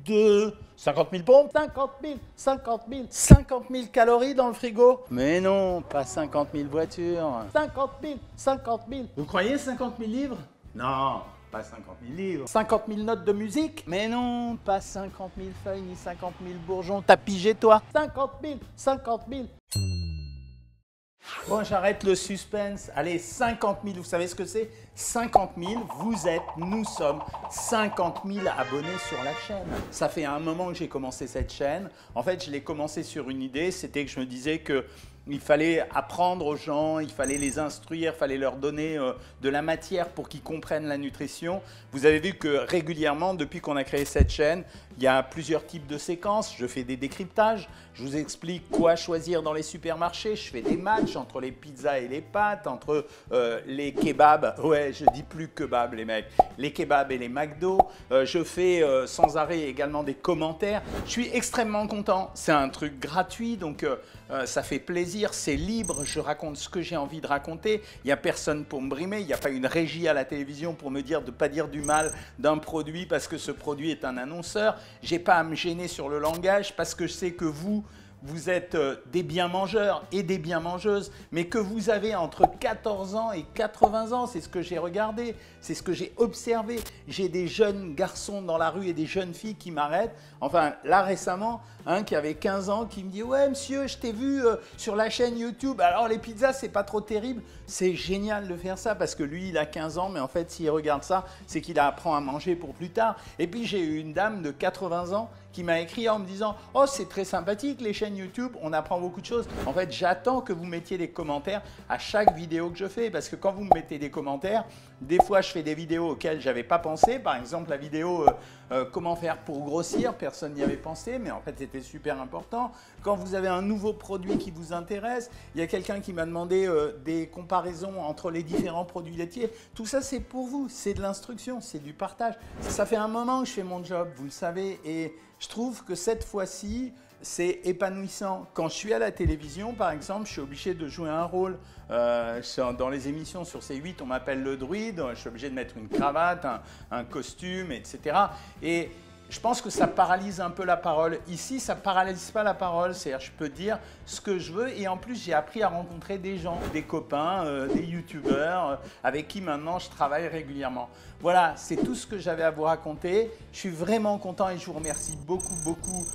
2, 50 000 pompes, 50 000 calories dans le frigo. Mais non, pas 50 000 voitures. 50 000. Vous croyez 50 000 livres? Non, pas 50 000 livres. 50 000 notes de musique? Mais non, pas 50 000 feuilles ni 50 000 bourgeons. T'as pigé toi? 50 000. Bon, j'arrête le suspense. Allez, 50 000, vous savez ce que c'est? 50 000, nous sommes 50 000 abonnés sur la chaîne. Ça fait un moment que j'ai commencé cette chaîne. En fait, je l'ai commencé sur une idée, c'était que je me disais que il fallait apprendre aux gens, il fallait les instruire, il fallait leur donner de la matière pour qu'ils comprennent la nutrition. Vous avez vu que régulièrement, depuis qu'on a créé cette chaîne, il y a plusieurs types de séquences. Je fais des décryptages, je vous explique quoi choisir dans les supermarchés, je fais des matchs entre les pizzas et les pâtes, entre les kebabs, ouais, je dis plus kebab les mecs, les kebabs et les McDo. Je fais sans arrêt également des commentaires. Je suis extrêmement content, c'est un truc gratuit, donc ça fait plaisir, c'est libre, je raconte ce que j'ai envie de raconter. Il n'y a personne pour me brimer, il n'y a pas une régie à la télévision pour me dire de ne pas dire du mal d'un produit parce que ce produit est un annonceur. Je n'ai pas à me gêner sur le langage parce que je sais que vous êtes des bien mangeurs et des bien mangeuses, mais que vous avez entre 14 ans et 80 ans, c'est ce que j'ai regardé, c'est ce que j'ai observé. J'ai des jeunes garçons dans la rue et des jeunes filles qui m'arrêtent. Enfin, là récemment, un qui avait 15 ans qui me dit « Ouais, monsieur, je t'ai vu sur la chaîne YouTube, alors les pizzas, c'est pas trop terrible ?» C'est génial de faire ça parce que lui, il a 15 ans, mais en fait, s'il regarde ça, c'est qu'il apprend à manger pour plus tard. Et puis, j'ai eu une dame de 80 ans qui m'a écrit en me disant « Oh, c'est très sympathique les chaînes YouTube, on apprend beaucoup de choses. » En fait, j'attends que vous mettiez des commentaires à chaque vidéo que je fais parce que quand vous me mettez des commentaires, des fois, je fais des vidéos auxquelles je n'avais pas pensé. Par exemple, la vidéo comment faire pour grossir, personne n'y avait pensé, mais en fait, c'était super important. Quand vous avez un nouveau produit qui vous intéresse, il y a quelqu'un qui m'a demandé des comparaisons entre les différents produits laitiers. Tout ça, c'est pour vous, c'est de l'instruction, c'est du partage. Ça fait un moment que je fais mon job, vous le savez, et je trouve que cette fois-ci, c'est épanouissant. Quand je suis à la télévision, par exemple, je suis obligé de jouer un rôle. Dans les émissions sur C8, on m'appelle le druide, je suis obligé de mettre une cravate, un costume, etc. Et je pense que ça paralyse un peu la parole. Ici, ça ne paralyse pas la parole, c'est-à-dire je peux dire ce que je veux et en plus, j'ai appris à rencontrer des gens, des copains, des youtubeurs avec qui maintenant je travaille régulièrement. Voilà, c'est tout ce que j'avais à vous raconter. Je suis vraiment content et je vous remercie beaucoup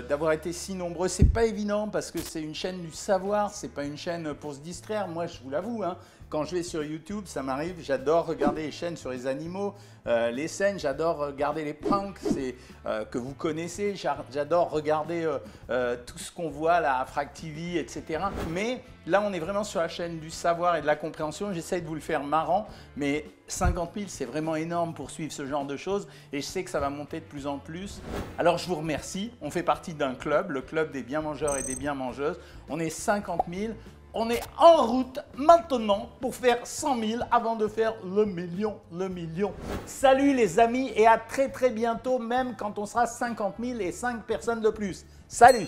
d'avoir été si nombreux. C'est pas évident parce que c'est une chaîne du savoir, c'est pas une chaîne pour se distraire. Moi, je vous l'avoue, hein, quand je vais sur YouTube, ça m'arrive, j'adore regarder les chaînes sur les animaux, les scènes, j'adore regarder les pranks que vous connaissez, j'adore regarder tout ce qu'on voit là à Frag TV, etc. Mais là, on est vraiment sur la chaîne du savoir et de la compréhension. J'essaye de vous le faire marrant, mais 50 000, c'est vraiment énorme pour suivre ce genre de choses et je sais que ça va monter de plus en plus. Alors, je vous remercie. On fait partie d'un club, le club des bien mangeurs et des bien mangeuses. On est 50 000. On est en route maintenant pour faire 100 000 avant de faire le million. Salut les amis et à très bientôt, même quand on sera 50 000 et 5 personnes de plus. Salut!